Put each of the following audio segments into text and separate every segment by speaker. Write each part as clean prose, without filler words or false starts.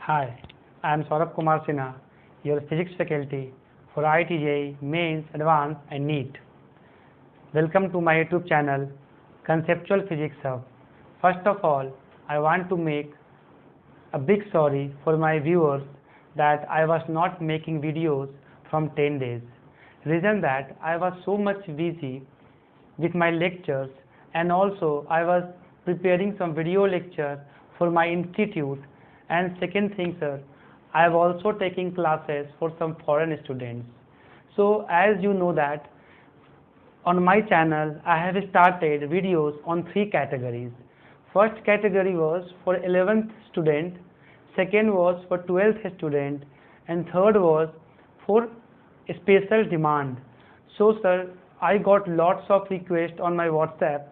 Speaker 1: Hi, I am Saurabh Kumar Sinha, your physics faculty for IIT Mains, Advanced and NEET. Welcome to my YouTube channel, Conceptual Physics Hub. First of all, I want to make a big sorry for my viewers that I was not making videos from 10 days. Reason that I was so much busy with my lectures, and also I was preparing some video lecture for my institute. And second thing, sir, I have also taking classes for some foreign students. So as you know that on my channel I have started videos on three categories. First category was for 11th student, second was for 12th student, and third was for special demand. So sir, I got lots of requests on my WhatsApp,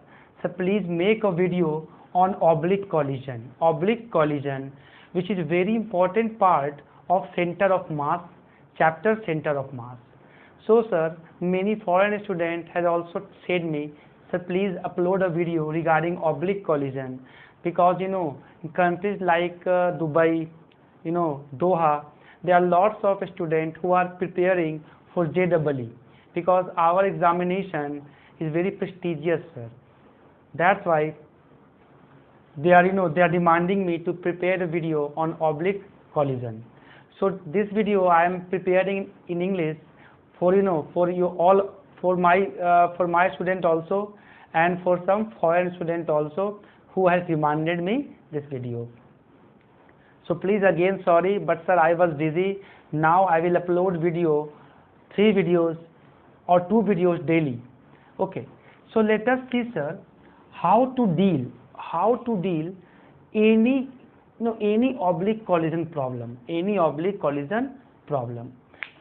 Speaker 1: so please make a video on oblique collision. Oblique collision, which is very important part of center of mass, chapter center of mass. So sir, many foreign students has also said me, sir please upload a video regarding oblique collision, because in countries like Dubai, Doha, there are lots of students who are preparing for JEE, because our examination is very prestigious, sir. That's why they are demanding me to prepare a video on oblique collision. So this video I am preparing in English for for you all, for my student also, and for some foreign student also who has demanded me this video. So please again sorry, but sir I was busy. Now I will upload video, 3 videos or 2 videos daily. Okay, so let us see, sir, how to deal any any oblique collision problem.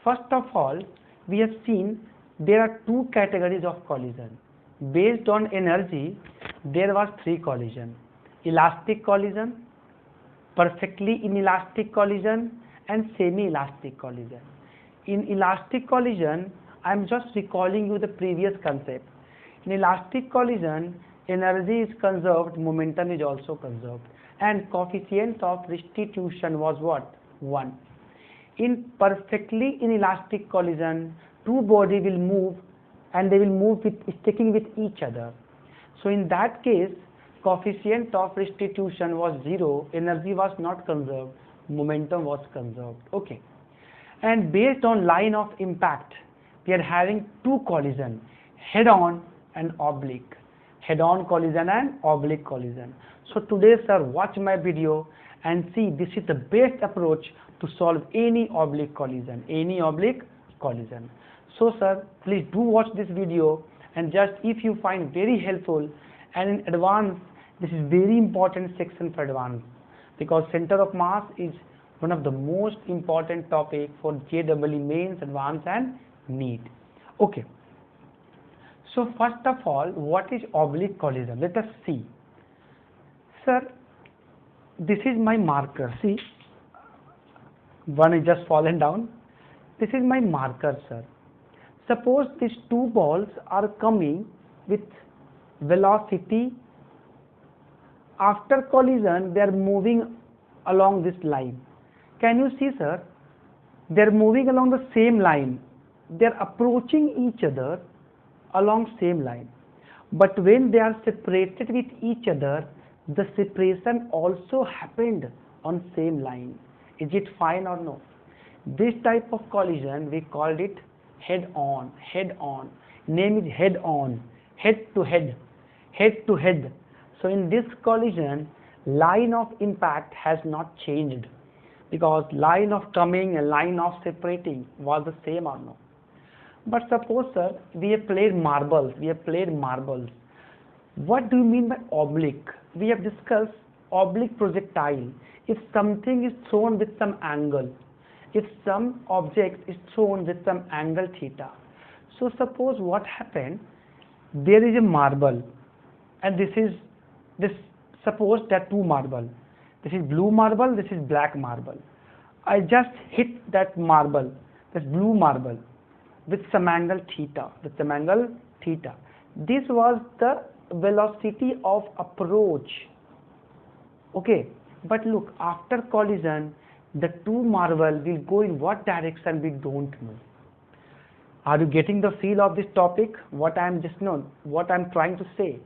Speaker 1: First of all, we have seen there are 2 categories of collision. Based on energy, there was 3 collision: elastic collision, perfectly inelastic collision, and semi-elastic collision. In elastic collision, I am just recalling you the previous concept. In elastic collision, energy is conserved, momentum is also conserved, and coefficient of restitution was what? 1. In perfectly inelastic collision, 2 bodies will move, and they will move with sticking with each other. So in that case, coefficient of restitution was 0, energy was not conserved, momentum was conserved. Okay. And based on line of impact, we are having 2 collision, head-on and oblique. Head-on collision and oblique collision. So today, sir, watch my video and see this is the best approach to solve any oblique collision. So sir, please do watch this video, and just if you find very helpful, and in advance, this is very important section for advance, because center of mass is one of the most important topic for JEE Mains, Advanced and NEET. Okay. So first of all, what is oblique collision? Let us see. Sir, this is my marker. See, one is just fallen down. This is my marker, sir. Suppose these 2 balls are coming with velocity. After collision, they are moving along this line. Can you see, sir? They are moving along the same line. They are approaching each other along same line. But when they are separated with each other, the separation also happened on same line. Is it fine or no? This type of collision, we called it head-on. Name is head-on, head to head. So in this collision, line of impact has not changed, because line of coming and line of separating was the same or no. But suppose, sir, we have played marbles. What do you mean by oblique? We have discussed oblique projectile. If something is thrown with some angle, if some object is thrown with some angle theta. So suppose what happened, there is a marble, and suppose there are 2 marble. This is blue marble, this is black marble. I just hit that marble, this blue marble, with some angle theta. This was the velocity of approach. Okay, but look, after collision, the two marble will go in what direction we don't know. Are you getting the feel of this topic? What I'm trying to say,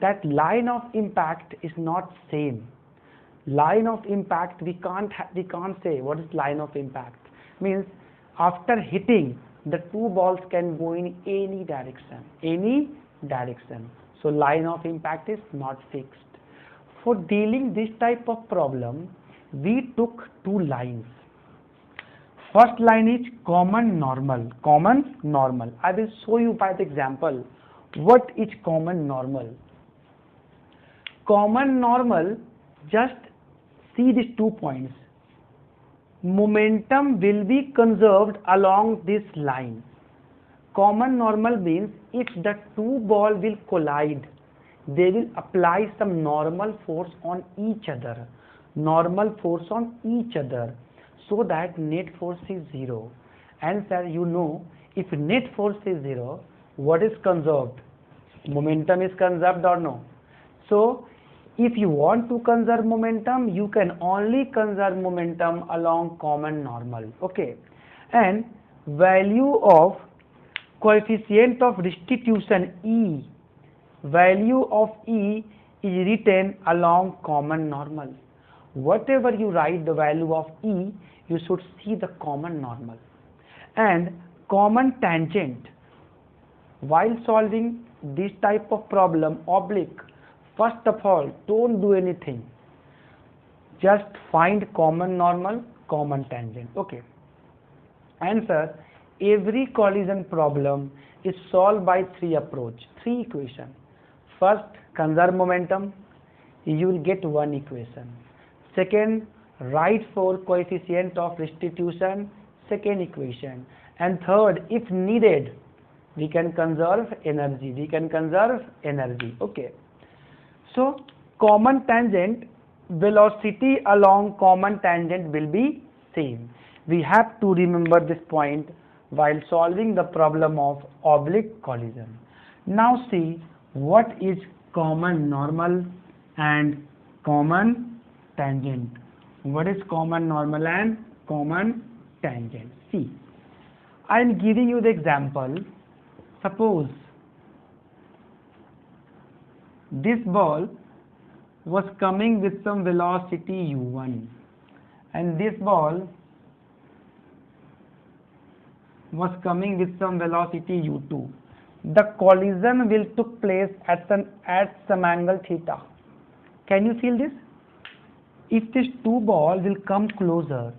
Speaker 1: that line of impact is not same. Line of impact, we can't say what is line of impact. Means after hitting, the two balls can go in any direction. So line of impact is not fixed. For dealing this type of problem, we took two lines. First line is common normal. I will show you by the example what is common normal. Common normal, just see these 2 points. Momentum will be conserved along this line. Common normal means if the two balls will collide, they will apply some normal force on each other. So that net force is 0. And sir, you know, if net force is 0, what is conserved? Momentum is conserved or no? So if you want to conserve momentum, you can only conserve momentum along common normal. Okay. And value of coefficient of restitution E, value of E is written along common normal. Whatever you write the value of E, you should see the common normal. And common tangent, while solving this type of problem, oblique, first of all, don't do anything. Just find common normal, common tangent. Okay. Answer, every collision problem is solved by three equations. First, conserve momentum, you will get one equation. Second, write for coefficient of restitution, second equation. And third, if needed, we can conserve energy. Okay. So common tangent, velocity along common tangent will be same. We have to remember this point while solving the problem of oblique collision. Now see what is common normal and common tangent. What is common normal and common tangent? See, I am giving you the example. Suppose this ball was coming with some velocity u1 and this ball was coming with some velocity u2. The collision will took place at some angle theta. Can you feel this? If these two balls will come closer,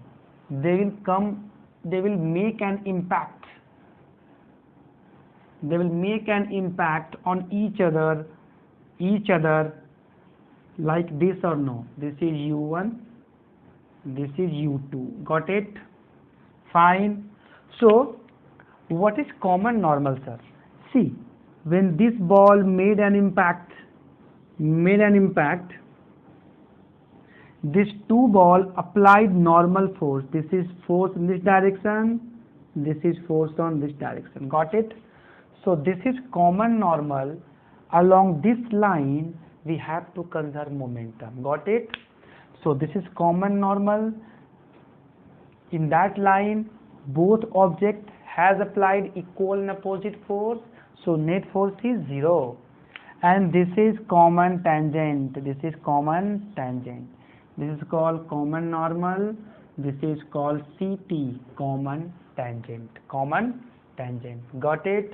Speaker 1: they will make an impact. They will make an impact on each other like this or no. This is u1, this is u2. Got it? Fine. So what is common normal, sir? See, when this ball made an impact, this two ball applied normal force. This is force in this direction, this is force on this direction. Got it? So this is common normal. Along this line, we have to conserve momentum. Got it? So this is common normal. In that line, both objects has applied equal and opposite force. So net force is 0. And this is common tangent. This is common tangent. This is called common normal. This is called CT, common tangent. Common tangent. Got it?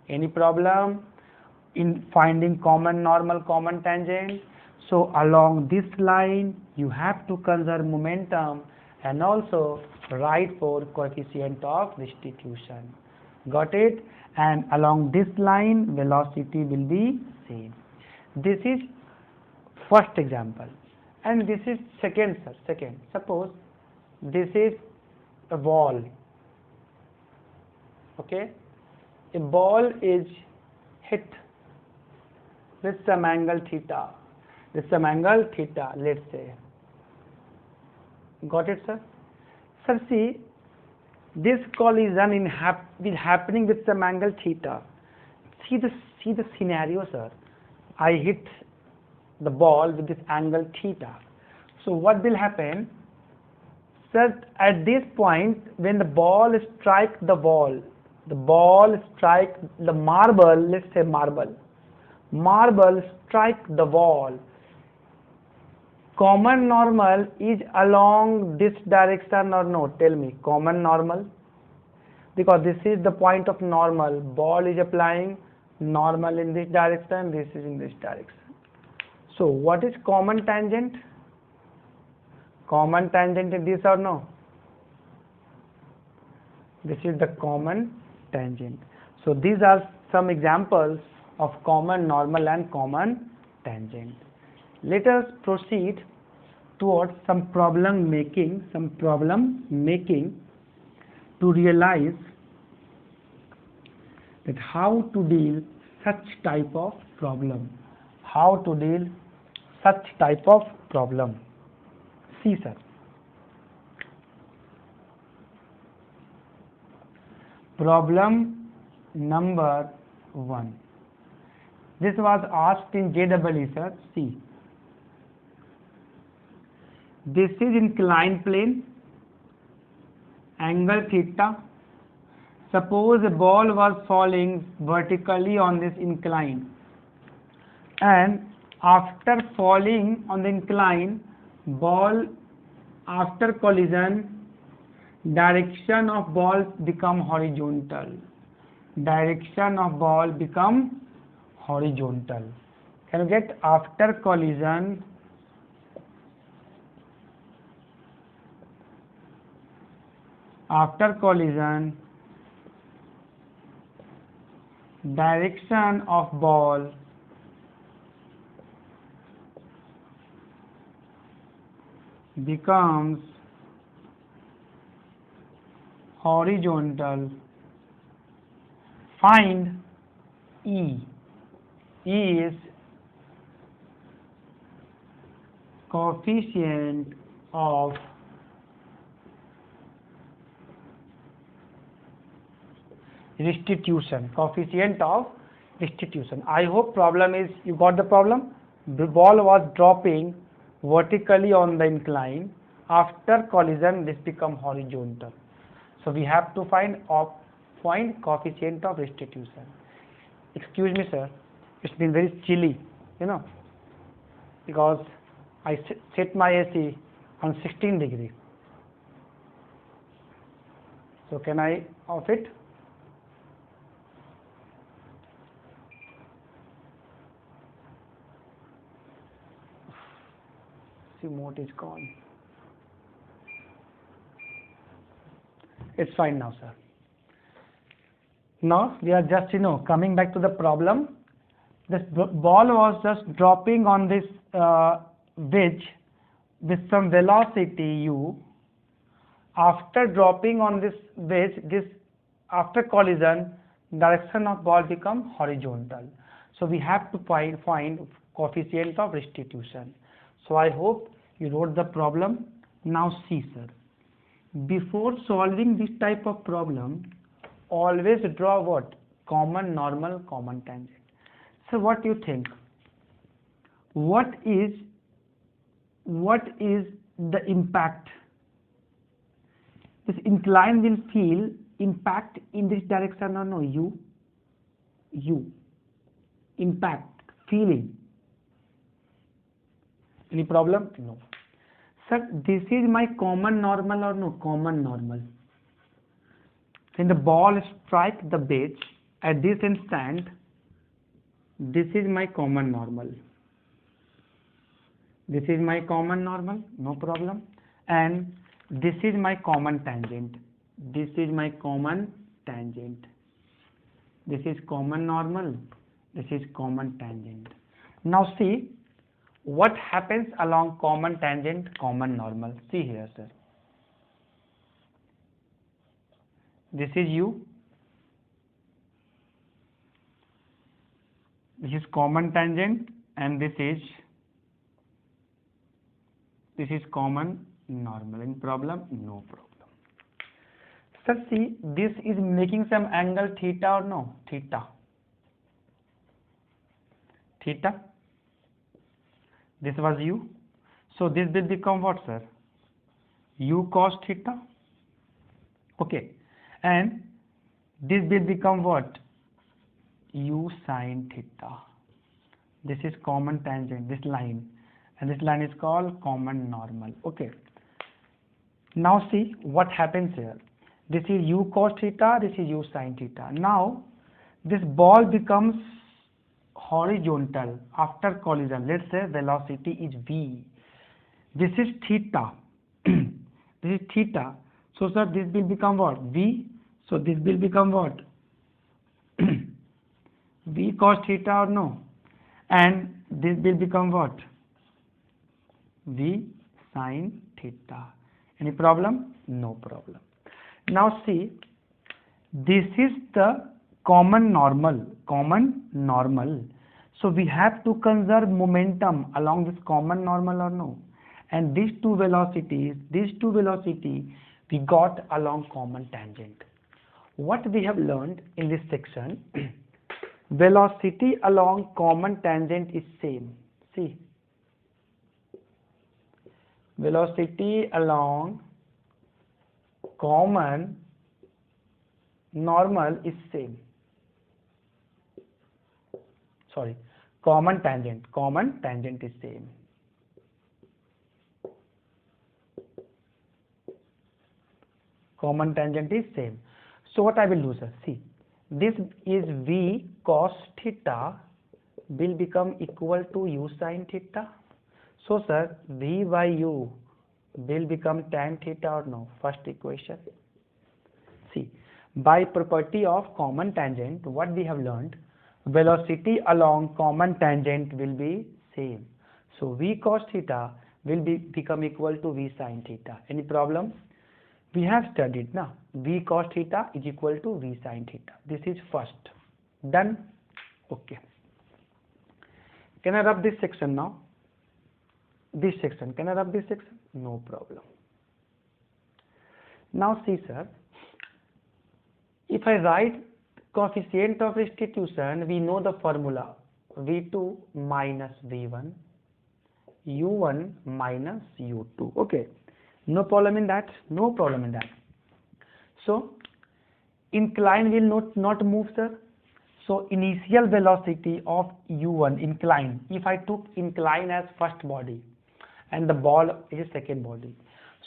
Speaker 1: Any problem in finding common normal, common tangent? So along this line, you have to conserve momentum and also write for coefficient of restitution. Got it? And along this line, velocity will be same. This is first example. And this is second, sir. Second. Suppose this is a ball. Okay? A ball is hit with some angle theta. With some angle theta, let's say. Got it, sir? Sir, see, this collision is happening with some angle theta. See the scenario, sir. I hit the ball with this angle theta. So what will happen? that at this point when the ball strike the wall, the ball strike the marble, let's say marble strike the wall, common normal is along this direction or no? Tell me, common normal, because this is the point of normal, ball is applying normal in this direction, this is in this direction. So what is common tangent? Common tangent is this or no? This is the common tangent. So these are some examples of common normal and common tangent. Let us proceed towards some problem making to realize that how to deal such type of problem. How to deal such type of problem. See, sir. Problem number 1. This was asked in JEE, sir. See. This is inclined plane, angle theta. Suppose a ball was falling vertically on this incline, and after falling on the incline, ball after collision, direction of ball become horizontal. Direction of ball become horizontal. Can you get after collision? After collision, direction of ball becomes horizontal. Find E. E is coefficient of restitution. Coefficient of restitution. I hope problem is, you got the problem? The ball was dropping vertically on the incline. After collision, this become horizontal. So we have to find coefficient of restitution. Excuse me, sir. It's been very chilly, because I set my AC on 16 degree. So can I off it? Remote is gone. It's fine now, sir. Now we are just coming back to the problem. This ball was just dropping on this wedge with some velocity u. After dropping on this wedge, after collision, direction of ball become horizontal. So we have to find coefficient of restitution. So I hope you wrote the problem. Now see, sir. Before solving this type of problem, always draw what? Common normal, common tangent. So what do you think? What is the impact? This incline will feel impact in this direction or no? U. Impact, feeling. Any problem? No. Sir, this is my common normal or no? Common normal. When the ball strikes the base at this instant, this is my common normal. This is my common normal, no problem. And this is my common tangent. This is my common tangent. This is common normal. This is common tangent. Now see what happens along common tangent, common normal. See here, sir. This is U. This is common tangent, and this is common normal. In problem? No problem. Sir, see, this is making some angle theta or no? Theta. Theta. This was U. So this will become what, sir? u cos theta. Okay, and this will become what? U sin theta. This is common tangent, this line, and this line is called common normal. Okay, now see what happens here. This is u cos theta, this is u sin theta. Now this ball becomes horizontal after collision. Let's say velocity is v. This is theta. This is theta. So sir, this will become what? V. So this will become what? V cos theta or no? And this will become what? V sin theta. Any problem? No problem. Now see, this is the common normal. Common normal. So we have to conserve momentum along this common normal or no? And these two velocities we got along common tangent. What we have learned in this section, velocity along common tangent is same. See, velocity along common normal is same. Sorry, common tangent is same. Common tangent is same. So what I will do, sir? See, this is v cos theta will become equal to u sin theta. So sir, v by u will become tan theta or no? First equation. See, by property of common tangent, what we have learned, velocity along common tangent will be same. So v cos theta will become equal to v sin theta. Any problem? We have studied now, v cos theta is equal to v sin theta. This is first. Done? Okay. Can I rub this section now? This section. Can I rub this section? No problem. Now see, sir, if I write coefficient of restitution, we know the formula v2 minus v1, u1 minus u2. Okay. No problem in that. No problem in that. So incline will not move, sir. So initial velocity of u1 incline. If I took incline as first body and the ball is second body,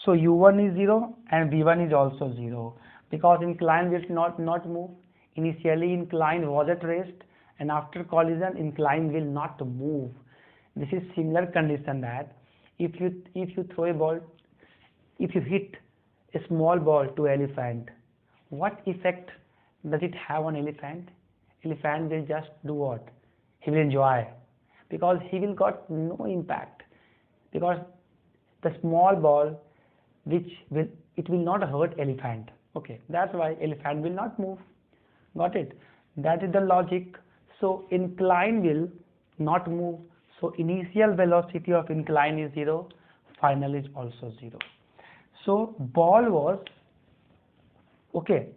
Speaker 1: so u1 is 0 and v1 is also 0 because incline will not move. Initially incline was at rest and after collision incline will not move. This is similar condition that if you throw a ball, if you hit a small ball to elephant, what effect does it have on elephant? Elephant will just do what? He will enjoy because he will got no impact because the small ball it will not hurt elephant. Okay, that's why elephant will not move. Got it? That is the logic. So incline will not move. So initial velocity of incline is 0, final is also 0. So ball was okay.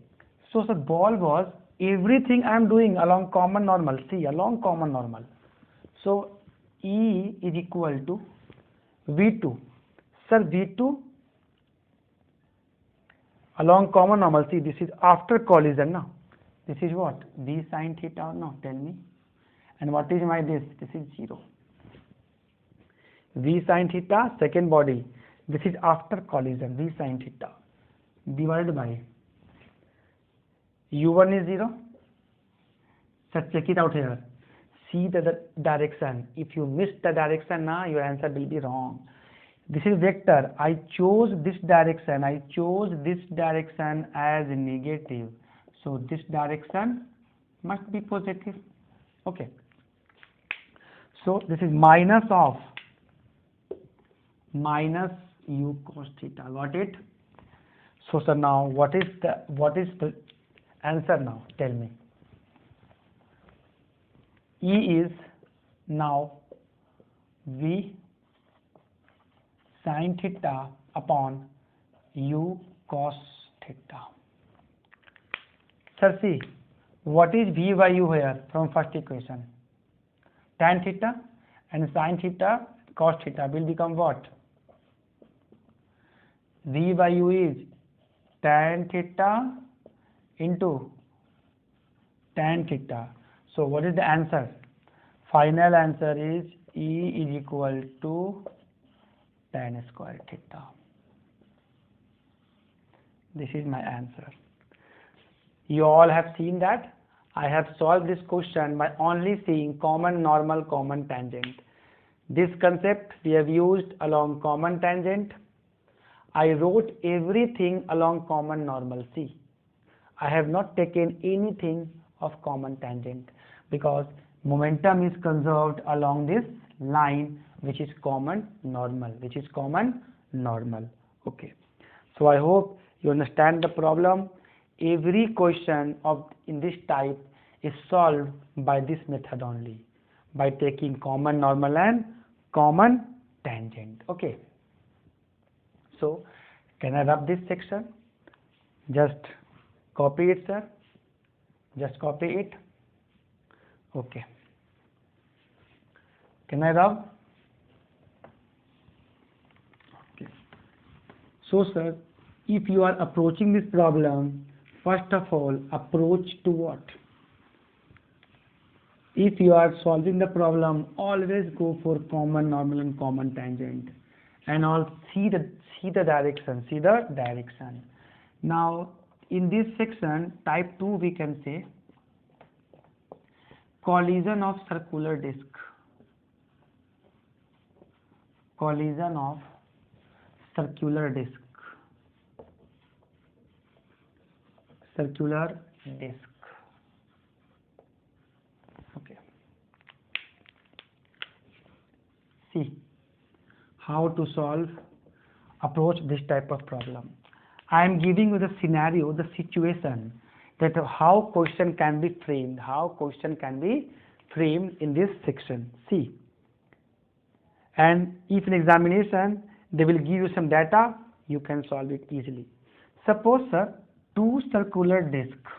Speaker 1: So the ball was everything I am doing along common normal. See, along common normal. So E is equal to V2. Sir, V2 along common normal. See, this is after collision now. This is what? V sin theta or no? Tell me. And what is my this? This is 0. V sin theta, second body. This is after collision, V sin theta divided by u1 is 0. So check it out here. See the direction. If you miss the direction now, your answer will be wrong. This is vector. I chose this direction. I chose this direction as negative. So this direction must be positive. Okay. So this is minus of minus u cos theta. Got it? So sir, now what is the answer now? Tell me. E is now v sin theta upon u cos theta. Sir, see, what is v by u here from first equation? Tan theta and sin theta cos theta will become what? V by U is tan theta into tan theta. So what is the answer? Final answer is E is equal to tan square theta. This is my answer. You all have seen that I have solved this question by only seeing common normal, common tangent. This concept we have used along common tangent. I wrote everything along common normal. See, I have not taken anything of common tangent because momentum is conserved along this line which is common normal, Okay. So I hope you understand the problem. Every question in this type is solved by this method only, by taking common normal and common tangent. Okay. So can I rub this section? Just copy it, sir. Just copy it. Okay. Can I rub? Okay. So sir, if you are approaching this problem, first of all, approach to what? If you are solving the problem, always go for common normal and common tangent, and all see the direction. Now in this section, type 2, we can say collision of circular disc. Collision of circular disc. Circular disc. Okay. See how to approach this type of problem. I am giving you the scenario, the situation, that how question can be framed, in this section. See, and if in examination they will give you some data, you can solve it easily. Suppose, sir, two circular discs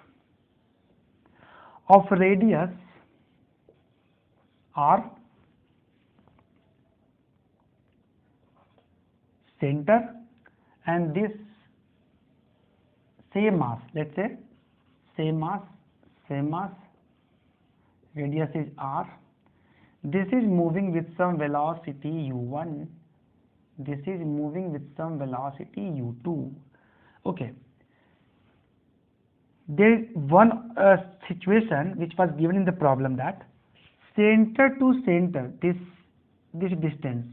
Speaker 1: of radius r, center, and this same mass, let's say same mass, radius is r. This is moving with some velocity u1, this is moving with some velocity u2. Okay, there is one situation which was given in the problem, that center to center, this distance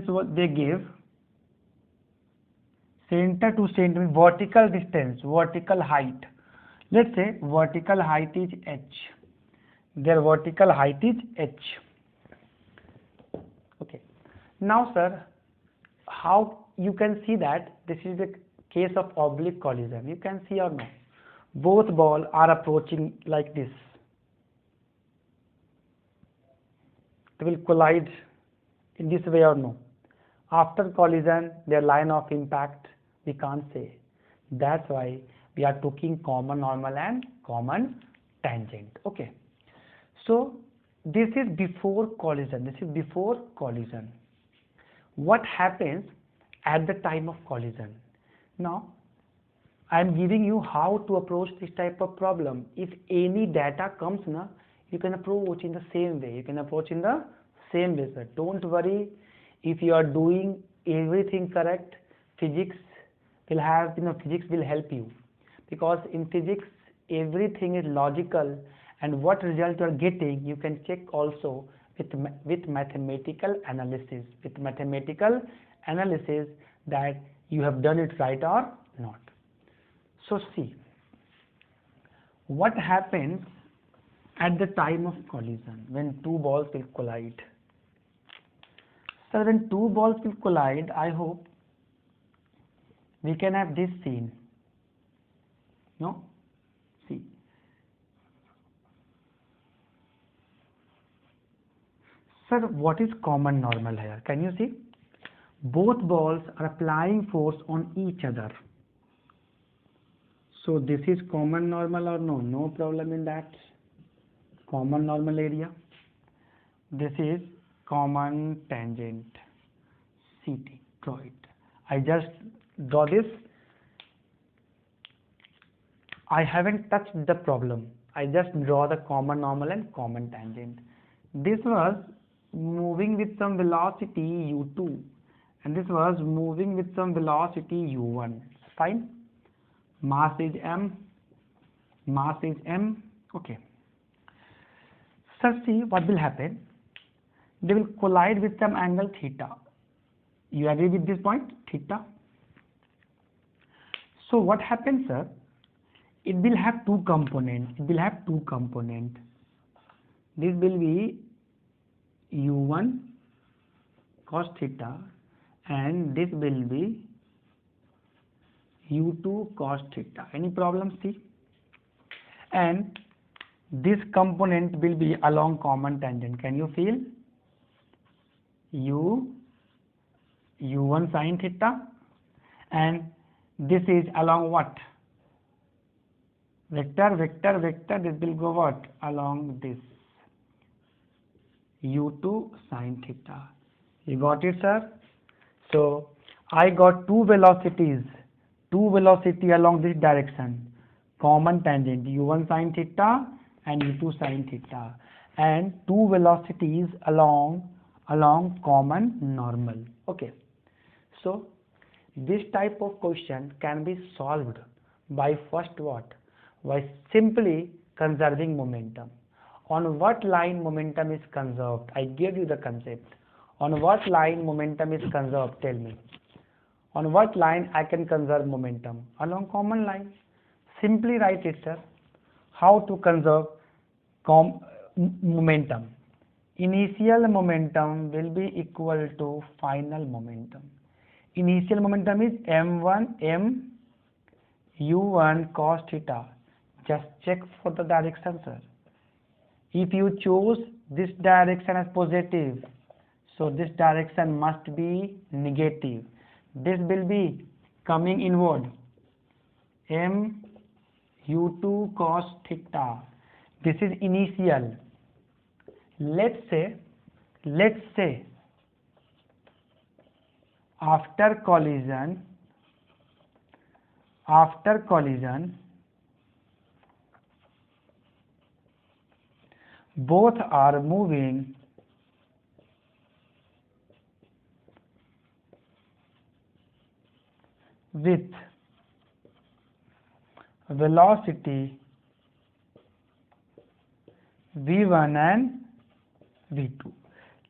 Speaker 1: what they give, center to center, vertical distance, vertical height. Let's say vertical height is h. Their vertical height is h. Okay. Now, sir, how you can see that this is the case of oblique collision? You can see or no? Both balls are approaching like this. They will collide in this way or no? After collision, their line of impact, we can't say. That's why we are taking common normal and common tangent. Okay. So this is before collision. What happens at the time of collision? Now, I am giving you how to approach this type of problem. If any data comes, you can approach in the same way. Sir. Don't worry if you are doing everything correct. Physics will help you, because in physics everything is logical, and what result you are getting you can check also with mathematical analysis. That you have done it right or not. So see what happens at the time of collision when two balls will collide. So when two balls will collide, I hope we can have this scene. No? See. Sir, what is common normal here? Can you see? Both balls are applying force on each other. So this is common normal or no? No problem in that. Common normal area. This is common tangent. CT. Draw it. I just draw this. I haven't touched the problem. I just draw the common normal and common tangent. This was moving with some velocity u2 and this was moving with some velocity u1. Fine. Mass is m. Okay. So see what will happen. They will collide with some angle theta. You agree with this point? Theta. So what happens, sir? It will have two components. This will be u1 cos theta and this will be u2 cos theta. Any problem? See? And this component will be along common tangent. Can you feel? u1 sin theta and this is along what? Vector, this will go what? Along this u2 sin theta. You got it, sir? So I got two velocity along this direction, common tangent u1 sin theta and u2 sin theta, and two velocities along common normal. Okay, so this type of question can be solved by first what? By simply conserving momentum. On what line momentum is conserved? I gave you the concept. On what line momentum is conserved? Tell me. On what line I can conserve momentum? Along common line. Simply write it, sir. How to conserve momentum? Initial momentum will be equal to final momentum. Initial momentum is m1 u1 cos theta. Just check for the direction, sir. If you choose this direction as positive, so this direction must be negative. This will be coming inward. M u2 cos theta. This is initial. Let's say after collision both are moving with velocity v1 and v2.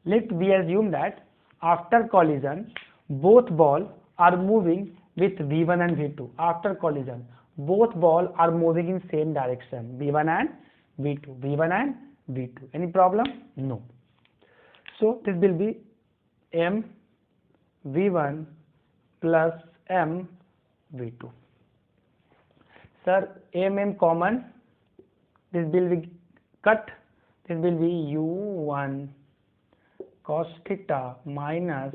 Speaker 1: Let we assume that after collision both balls are moving with v1 and v2. After collision both balls are moving in same direction, v1 and v2. Any problem? No. So this will be m v1 plus m v2. Sir, m common, this will be cut. This will be u1 cos theta minus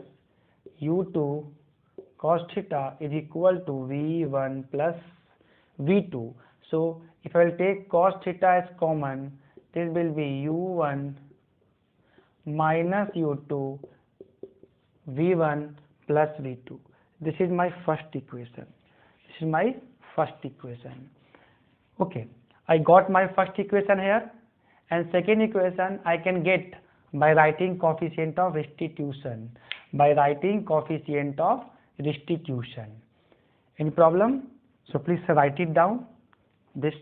Speaker 1: u2 cos theta is equal to v1 plus v2. So if I will take cos theta as common, this will be u1 minus u2 v1 plus v2. This is my first equation. Okay, I got my first equation here, and second equation I can get by writing coefficient of restitution. Any problem? So please write it down, this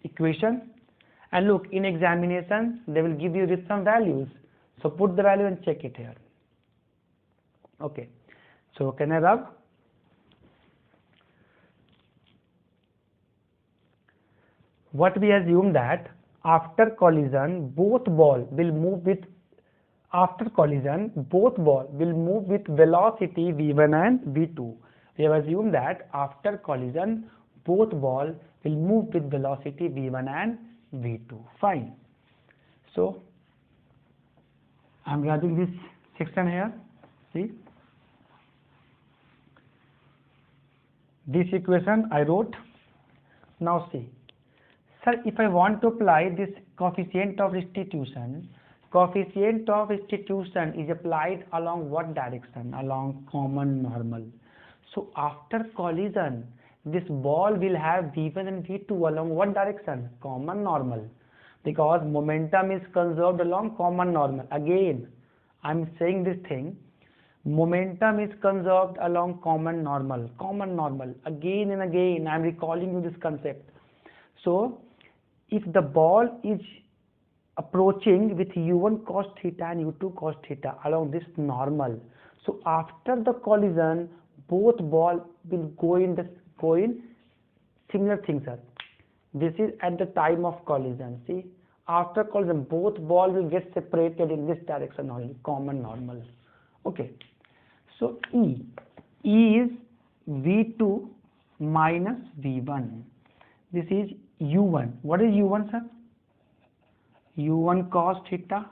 Speaker 1: equation, and look, in examination they will give you with some values, so put the value and check it here. Okay, so can I rub? What we assume that after collision both ball will move with velocity v1 and v2. We have assumed that after collision both ball will move with velocity v1 and v2. Fine. So I am writing this section here. See, this equation I wrote. Now see, sir, if I want to apply this coefficient of restitution Coefficient of restitution is applied along what direction? Along common normal. So after collision, this ball will have V1 and V2 along what direction? Common normal. Because momentum is conserved along common normal. Again, I am saying this thing. Momentum is conserved along common normal. Common normal. Again and again, I am recalling you this concept. So, if the ball is approaching with u1 cos theta and u2 cos theta along this normal, so after the collision, both ball will go in similar things, sir. This is at the time of collision. See, after collision, both ball will get separated in this direction only, common normal. Okay. So E is V2 minus V1. This is U1. What is U1, sir? U1 cos theta.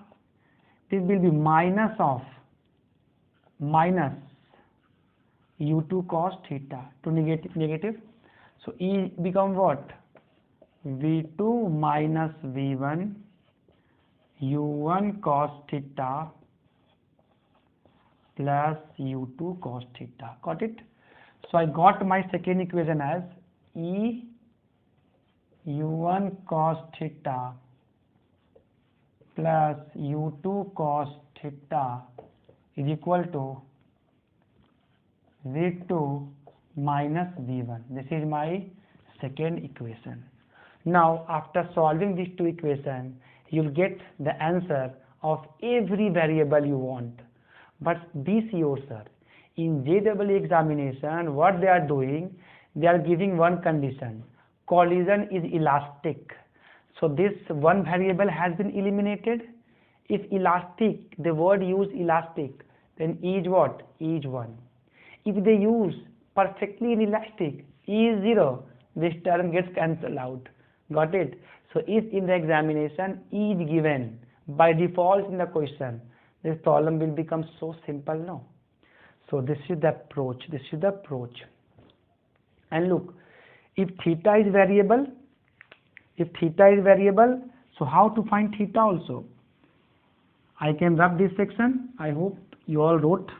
Speaker 1: This will be minus U2 cos theta to negative. So E become what? V2 minus V1 U1 cos theta plus U2 cos theta. Got it? So I got my second equation as E U1 cos theta plus U2 cos theta is equal to V2 minus V1. This is my second equation. Now after solving these two equations, you'll get the answer of every variable you want. But be sure, sir, in JEE examination, what they are doing, they are giving one condition. Collision is elastic. So this one variable has been eliminated. If elastic, the word used elastic, then E is what? E is 1. If they use perfectly inelastic, E is 0, this term gets cancelled out. Got it? So if in the examination E is given by default in the question, this problem will become so simple, no? So this is the approach. This is the approach. And look, if theta is variable, so how to find theta also? I can rub this section. I hope you all wrote.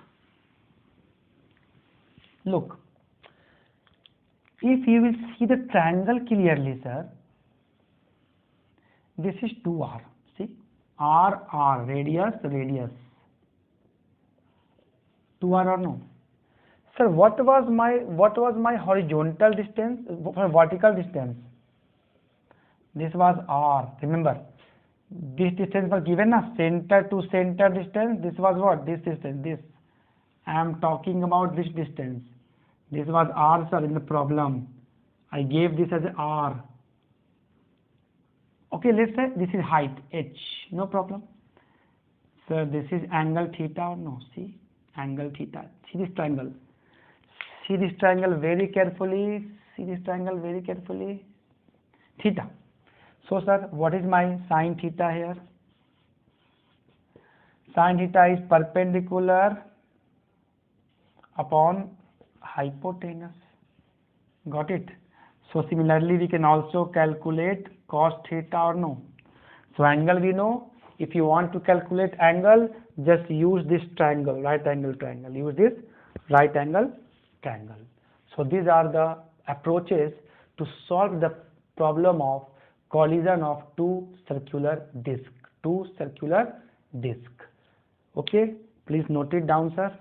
Speaker 1: Look, if you will see the triangle clearly, sir, this is 2r. See, r, radius. 2r or no? Sir, what was my horizontal distance, vertical distance? This was r. Remember, this distance was given as center to center distance. This was what? This distance. This. I am talking about this distance. This was r, sir, in the problem. I gave this as r. Okay, let's say this is height h. No problem. Sir, this is angle theta or no? See, angle theta. See this triangle. See this triangle very carefully. See this triangle very carefully. Theta. So, sir, what is my sine theta here? Sine theta is perpendicular upon hypotenuse. Got it? So, similarly, we can also calculate cos theta or no. So, angle we know. If you want to calculate angle, just use this triangle, right angle triangle. Use this right angle triangle. So, these are the approaches to solve the problem of collision of two circular discs. Okay, please note it down, sir.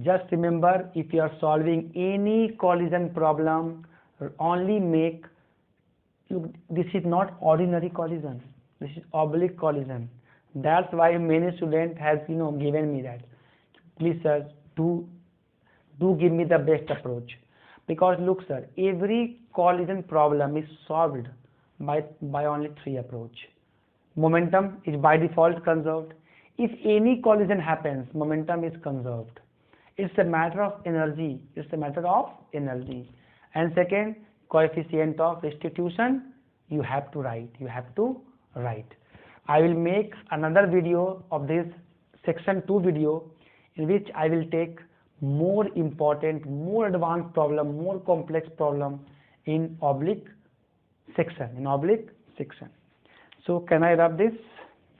Speaker 1: Just remember, if you are solving any collision problem, only make, look, this is not ordinary collision. This is oblique collision. That's why many students has given me that. Please, sir, do give me the best approach. Because look, sir, every collision problem is solved by only three approach. Momentum is by default conserved. If any collision happens, momentum is conserved. It's a matter of energy. And second, coefficient of restitution, you have to write. I will make another video of this section 2 video in which I will take more important, more advanced problem, more complex problem in oblique section. So can I rub this?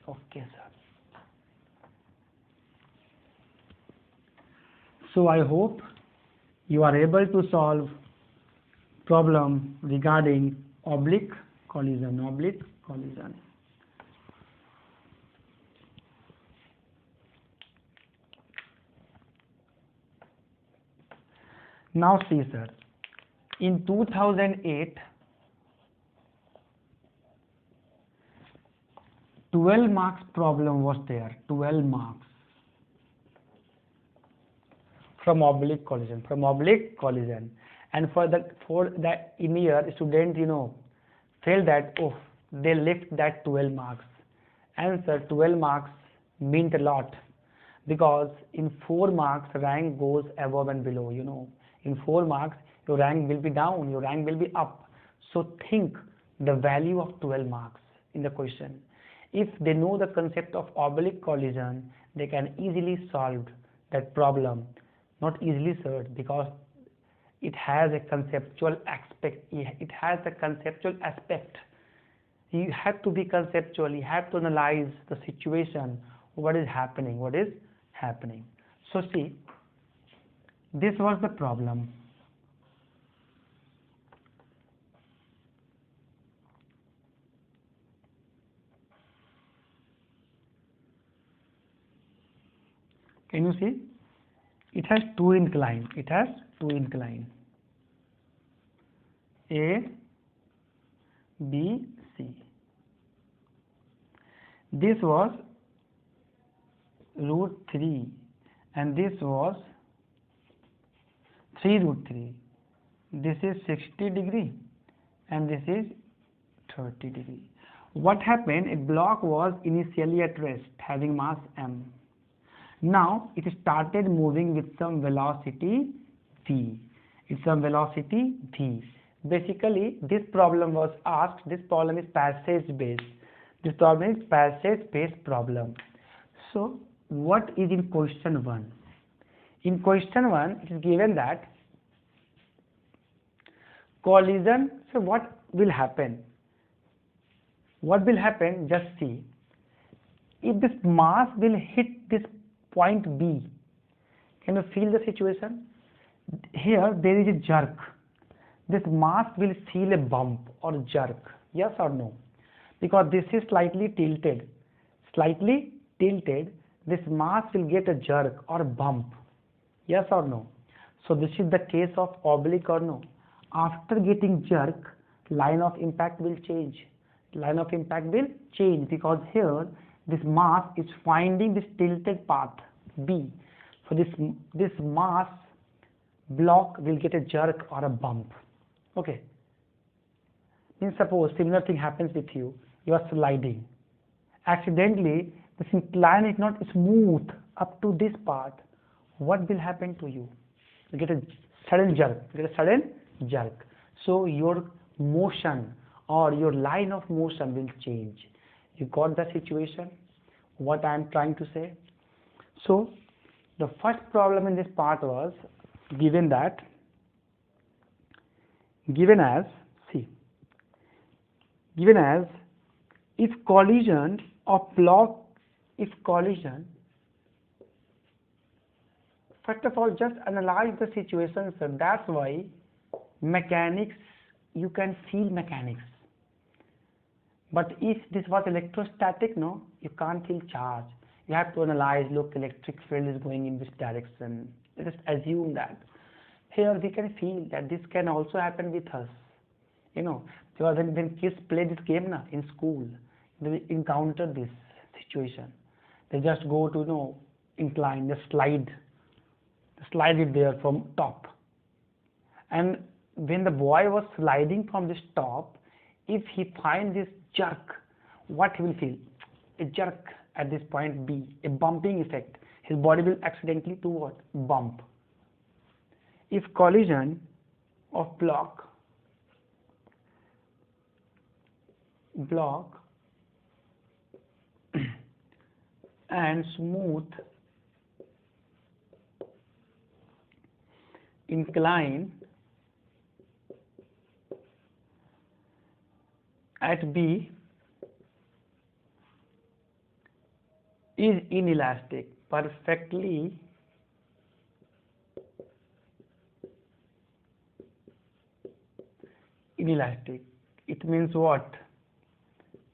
Speaker 1: Okay, sir. So I hope you are able to solve problem regarding oblique collision. Now see, sir, in 2008, 12 marks problem was there, 12 marks from oblique collision. And for that in year, student, felt that, oh, they left that 12 marks. Answer, 12 marks meant a lot, because in 4 marks rank goes above and below. In 4 marks your rank will be down, your rank will be up. So think the value of 12 marks in the question. If they know the concept of oblique collision, they can easily solve that problem. Not easily, sir, because it has a conceptual aspect. It has a conceptual aspect. You have to be conceptual. You have to analyze the situation. What is happening? So see, this was the problem. Can you see? It has two incline. A, B, C. This was √3 and this was 3√3. This is 60 degree and this is 30 degree. What happened? A block was initially at rest having mass m. Now it started moving with some velocity v. Basically, this problem was asked. This problem is passage based problem. So what is in question 1? In question 1, it is given that collision. So what will happen? Just see. If this mass will hit this point B, can you feel the situation? Here there is a jerk. This mass will feel a bump or jerk. Yes or no? Because this is slightly tilted. This mass will get a jerk or a bump. Yes or no? So this is the case of oblique or no? After getting jerk, line of impact will change. Because here this mass is finding this tilted path B. So this mass block will get a jerk or a bump. Okay. Means suppose similar thing happens with you. You are sliding. Accidentally, this incline is not smooth up to this part. What will happen to you? You get a sudden jerk. So your motion or your line of motion will change. You got the situation? What I am trying to say? So the first problem in this part was given as if collision, first of all, just analyze the situation, sir. That's why mechanics, you can feel mechanics. But if this was electrostatic, no, you can't feel charge. You have to analyze, look, electric field is going in this direction. Let us assume that. Here we can feel that this can also happen with us. Because when kids play this game in school, they encounter this situation. They just go to incline, the slide it there from top. And when the boy was sliding from this top, if he finds this jerk, what he will feel? A jerk at this point B, a bumping effect. His body will accidentally do what? Bump. If collision of block and smooth incline at B is inelastic, perfectly inelastic. It means what?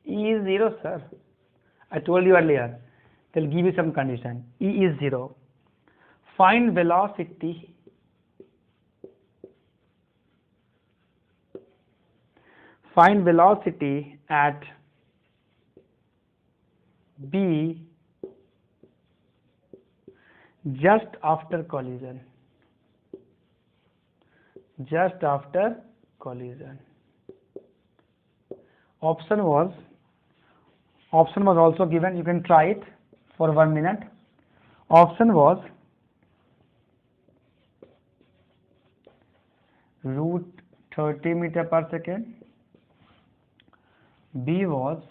Speaker 1: E is 0, sir. I told you earlier. They'll give you some condition. E is 0. Find velocity at B just after collision. Just after collision. Option was also given. You can try it for 1 minute. Option was root 30 meter per second. B was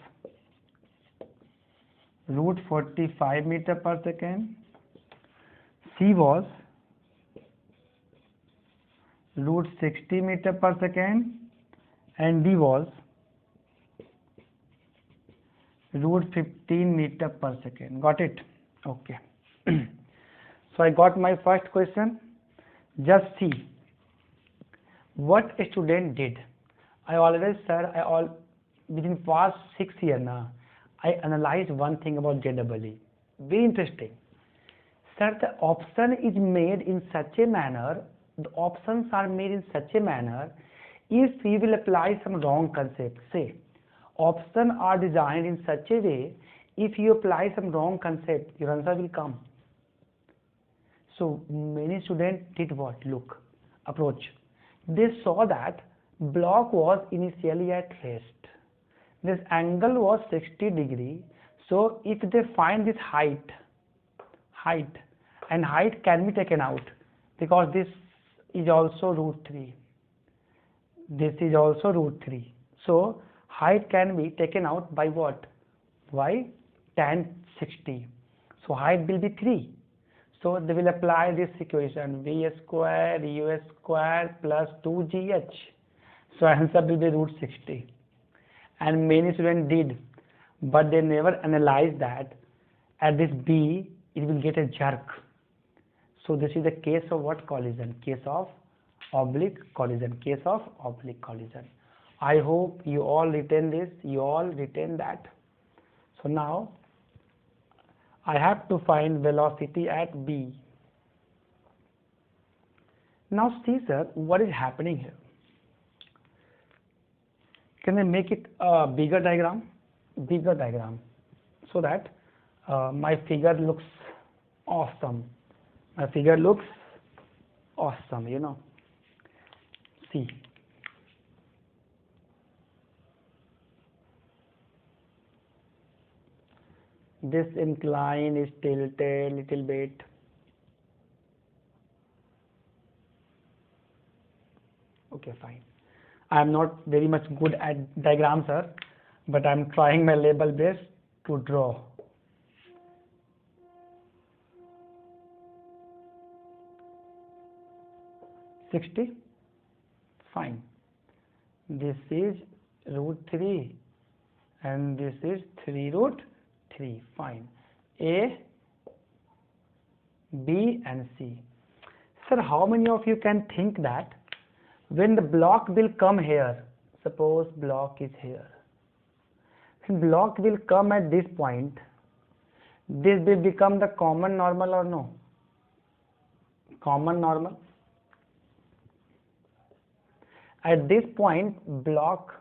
Speaker 1: root 45 meter per second. C was root 60 meter per second, and D was root 15 meter per second. Got it? Okay. So I got my first question. Just see what a student did. I always, sir, within past 6 years now, I analyzed one thing about JEE. Very interesting. Sir, the option is made in such a manner, the options are made in such a manner, if we will apply some wrong concept, say, options are designed in such a way, if you apply some wrong concept, your answer will come. So, many students did what? Look, approach. They saw that block was initially at rest. This angle was 60 degree. So, if they find this height, and height can be taken out because this is also root 3. This is also root 3. So, height can be taken out by what? By tan 60. So, height will be 3. So, they will apply this equation v square u square plus 2gh. So, answer will be root 60. And many students did, but they never analyzed that at this B, it will get a jerk. So, this is the case of what? Collision. Case of oblique collision. Case of oblique collision. I hope you all retain this, you all retain that. So, now I have to find velocity at B. Now see, sir, what is happening here? Can I make it a bigger diagram? Bigger diagram, so that my figure looks awesome. My figure looks awesome, you know. See. This incline is tilted little bit. Okay, fine. I am not very much good at diagrams, sir, but I am trying my level best to draw. $60, fine. This is root 3 and this is 3 root 3, fine. A, B and C. Sir, how many of you can think that when the block will come here, suppose block is here, when block will come at this point, this will become the common normal or no? Common normal. At this point, block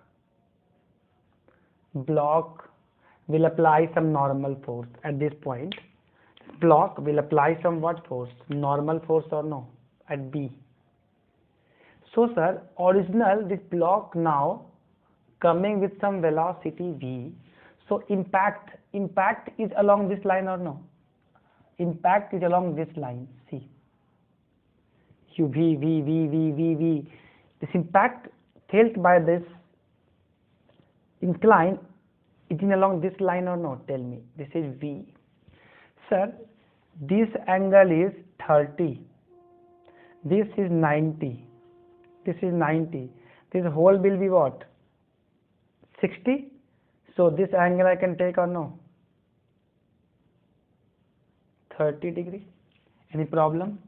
Speaker 1: will apply some normal force. At this point, block will apply some what force? Normal force or no? At B. So, sir, original this block now coming with some velocity v. So, impact is along this line or no? Impact is along this line. See, v. This impact felt by this incline, it is along this line or no? Tell me. This is v. Sir, this angle is 30. This is 90. This is 90. This whole will be what? 60. So this angle I can take or no? 30 degree. Any problem?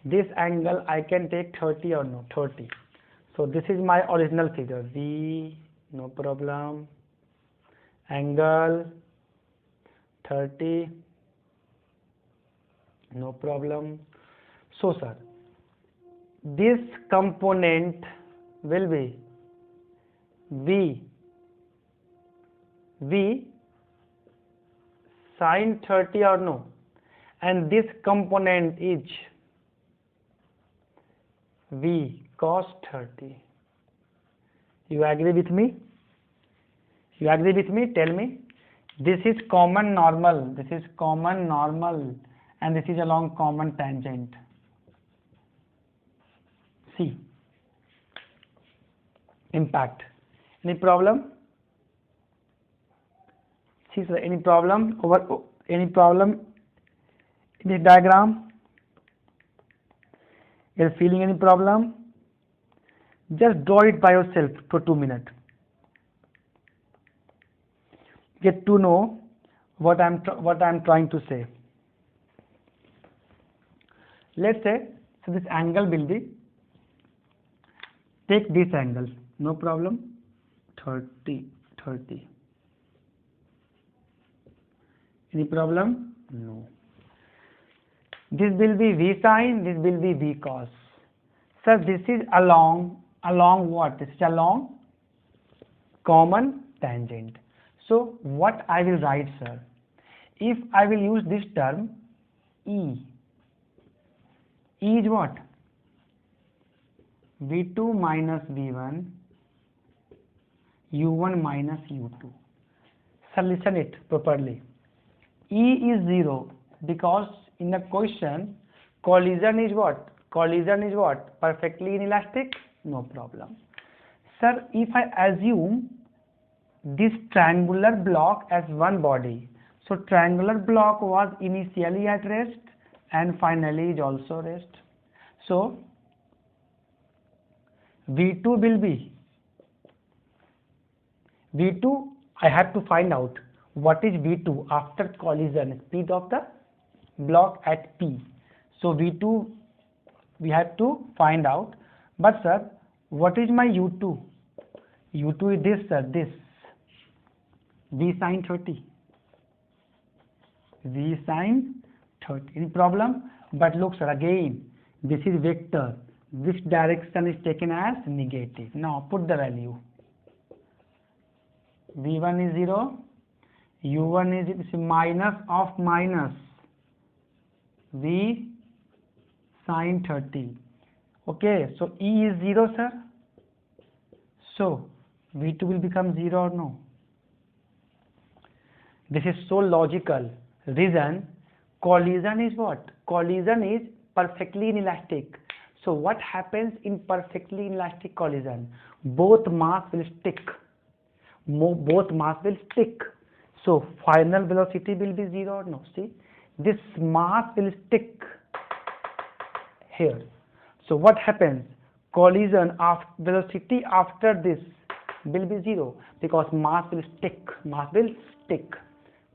Speaker 1: This angle I can take 30 or no? 30. So this is my original figure. V, no problem. Angle 30, no problem. So sir, this component will be V sin 30 or no, and this component is V cos 30. You agree with me? You agree with me? Tell me. This is common normal. This is common normal, and this is along common tangent. See. Impact. Any problem? See sir, any problem in this diagram? You're feeling any problem? Just draw it by yourself for 2 minutes. Get to know what I'm trying to say. Let's say, so this angle will be, take this angle, no problem, 30. Any problem? No. This will be V sin, this will be V cos. Sir, this is along what? This is along common tangent. So what I will write, sir? If I will use this term, E is what? V2 minus V1, U1 minus U2. Sir, listen it properly. E is 0 because in the question, collision is what? Collision is what? Perfectly inelastic? No problem. Sir, if I assume this triangular block as one body, so triangular block was initially at rest and finally is also rest. So V2 will be V2. I have to find out what is V2 after collision, speed of the block at P. So V2 we have to find out. But sir, what is my U2? U2 is this, sir, this V sin 30. V sin 30. Any problem? But look sir, again this is vector. This direction is taken as negative. Now put the value. V1 is 0. U1 is minus of minus V sin 30. Okay, so E is 0, sir. So V2 will become 0 or no? This is so logical. Reason, collision is what? Collision is perfectly inelastic. So what happens in perfectly inelastic collision? Both mass will stick. Both mass will stick. So final velocity will be 0 or no? See, this mass will stick here. So what happens? Collision velocity after this will be 0 because mass will stick. Mass will stick.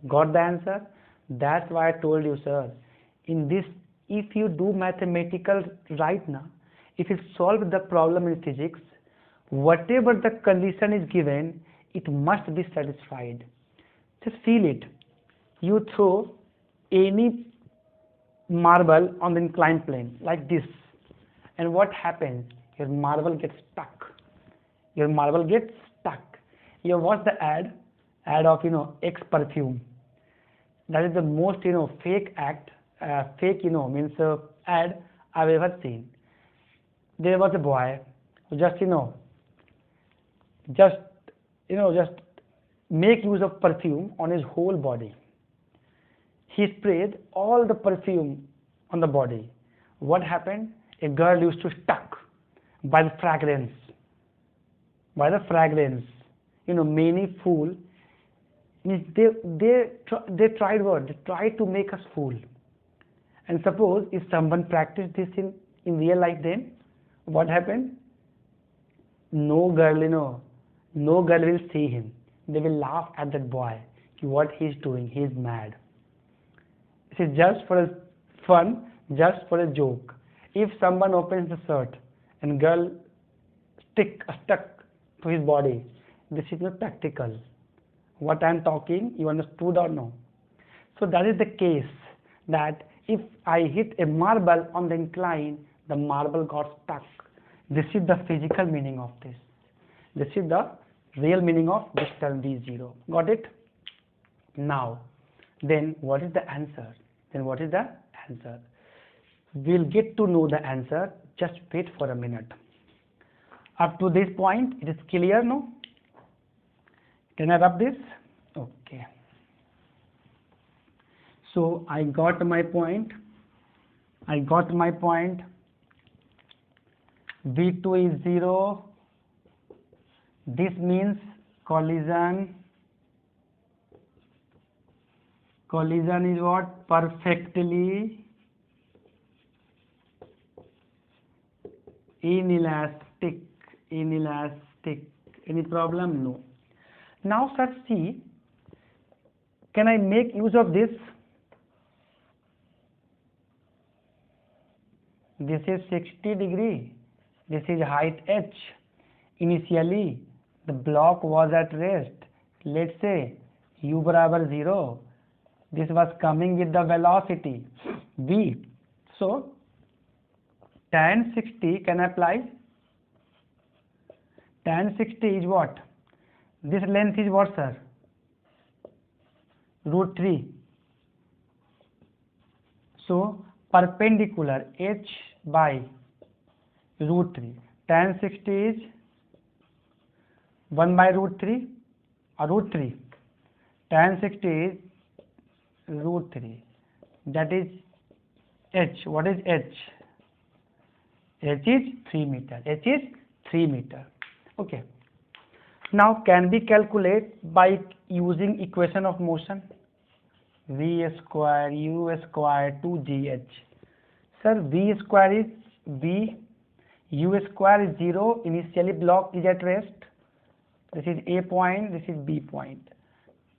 Speaker 1: Got the answer? That's why I told you, sir. In this, if you do mathematical right now, if you solve the problem in physics, whatever the condition is given, it must be satisfied. Just feel it. You throw any marble on the inclined plane like this, and what happens? Your marble gets stuck. Your marble gets stuck. You watch the ad of X perfume. That is the most fake ad I've ever seen. There was a boy who just make use of perfume on his whole body. He sprayed all the perfume on the body. What happened? A girl used to stuck by the fragrance. Many fool. They tried what? They tried to make us fool. And suppose if someone practiced this in real life, then what happened? No girl will see him. They will laugh at that boy. What he is doing? He is mad. This is just for a fun, just for a joke. If someone opens the shirt and girl stuck to his body, this is not practical. What I am talking, you understood or no? So that is the case, that if I hit a marble on the incline, the marble got stuck. This is the physical meaning of this. This is the real meaning of this term V0. Got it? Now, then what is the answer? We'll get to know the answer. Just wait for a minute. Up to this point, it is clear, no? Can I rub this? Okay. So I got my point. V2 is 0. This means collision. Collision is what? Perfectly inelastic. Any problem? No. Now, sir, see, can I make use of this? This is 60 degree. This is height h. Initially, the block was at rest. Let's say u barabar 0. This was coming with the velocity v. So, tan 60 can apply. Tan 60 is what? This length is what, sir? √3. So, perpendicular h by √3. Tan 60 is 1 by √3 or √3. Tan 60 is √3. That is h. What is h? H is 3 meter. Okay. Now, can we calculate by using equation of motion? V square u square 2gh. Sir, v square is v, u square is 0. Initially, block is at rest. This is A point, this is B point.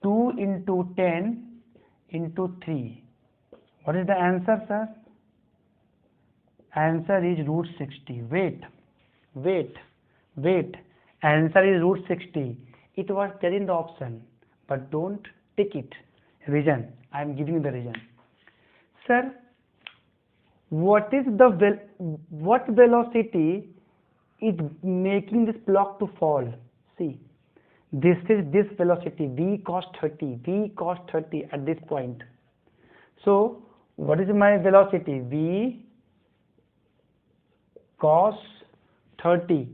Speaker 1: 2 into 10 into 3. What is the answer, sir? Answer is √60. Wait. Answer is √60. It was there in the option, but don't take it. Reason. I am giving you the reason. Sir, what velocity is making this block to fall? See, this is this velocity v cos 30 at this point. So, what is my velocity? V cos 30.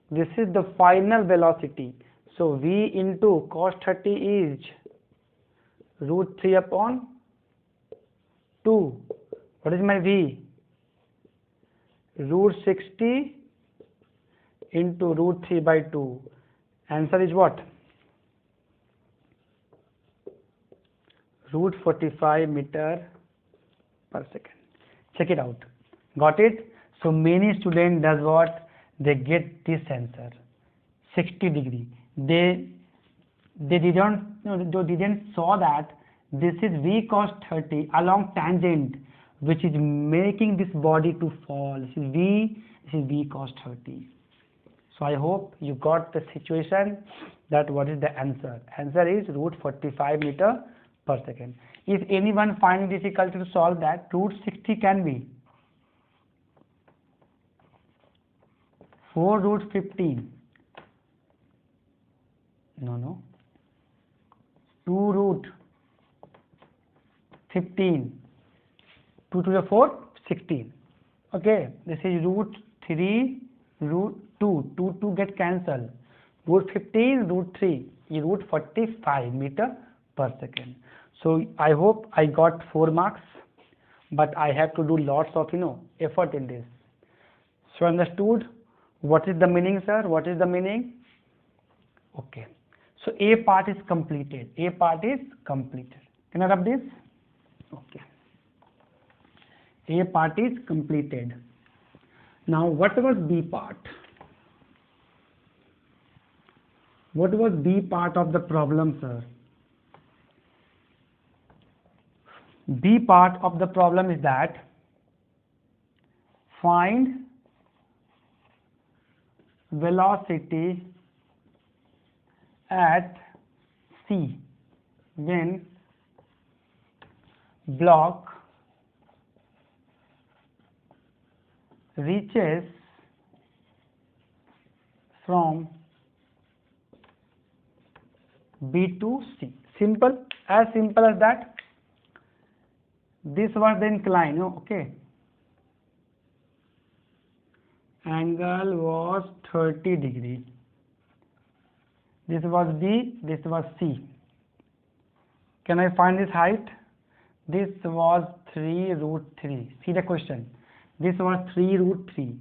Speaker 1: This is the final velocity. So, v into cos 30 is √3 upon 2. What is my v? √60 into √3 by 2. Answer is what? √45 meter per second. Check it out. Got it? So many students does what? They get this answer, 60 degree. They didn't saw that this is v cos 30 along tangent, which is making this body to fall. This is v cos 30. So I hope you got the situation, that what is the answer. Answer is √45 meter per second. If anyone finds it difficult to solve that, √60 can be 4 √15. No. 2 √15. 2 to the 4, 16. Okay, this is √3, √2. 2 get cancelled. √15, √3 is √45 meter per second. So I hope I got 4 marks, but I have to do lots of effort in this. So understood? What is the meaning, sir? What is the meaning? Okay. So A part is completed. Can I rub this? Okay. A part is completed. Now what was B part? What was B part of the problem, sir? B part of the problem is that find velocity at C when block reaches from B to C. Simple, as simple as that. This was the incline, okay. Angle was 30 degree. This was B, this was C. Can I find this height? This was 3 root 3. See the question. This was 3 root 3.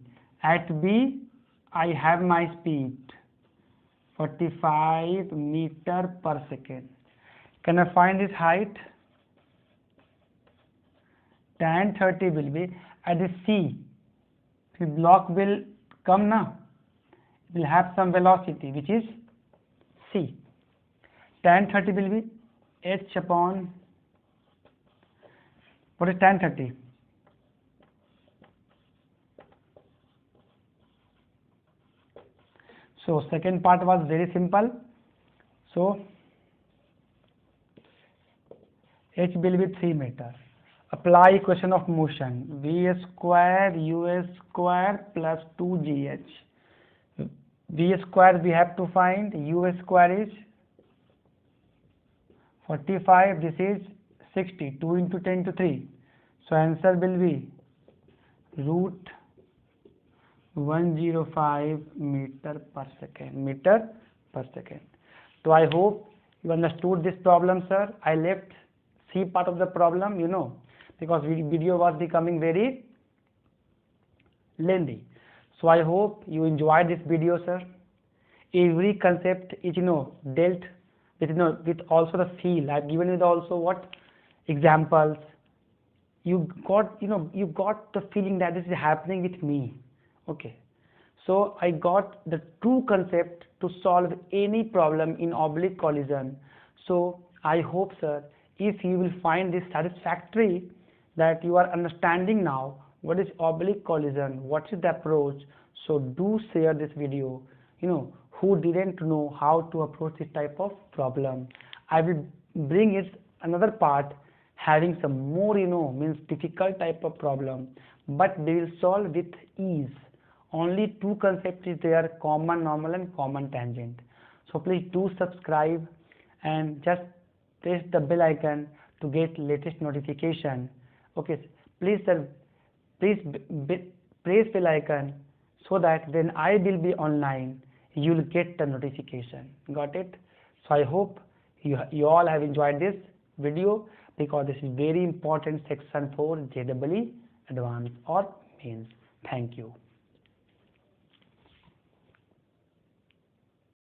Speaker 1: At B, I have my speed 45 meter per second. Can I find this height? Tan 30 will be at the C. The block will come now. It will have some velocity which is C. Tan 30 will be H upon, what is tan 30? So second part was very simple. So H will be 3 meter. Apply equation of motion. V square US square plus 2GH. V square we have to find. US square is 45. This is 60. 2 into 10 to 3. So answer will be root 105 meter per second. So I hope you understood this problem, sir. I left C part of the problem, because video was becoming very lengthy. So I hope you enjoyed this video, sir. Every concept is dealt with, with also the feel. I've given you also what examples. You got the feeling that this is happening with me. Okay, so I got the true concept to solve any problem in oblique collision. So I hope, sir, if you will find this satisfactory, that you are understanding now what is oblique collision, what is the approach. So do share this video, who didn't know how to approach this type of problem. I will bring it another part having some more, means difficult type of problem, but they will solve with ease. Only two concepts is there: common normal and common tangent. So please do subscribe and just press the bell icon to get latest notification. Okay, please sir, please press bell icon so that when I will be online, you will get the notification. Got it? So I hope you all have enjoyed this video, because this is very important section for JEE Advanced or Mains. Thank you.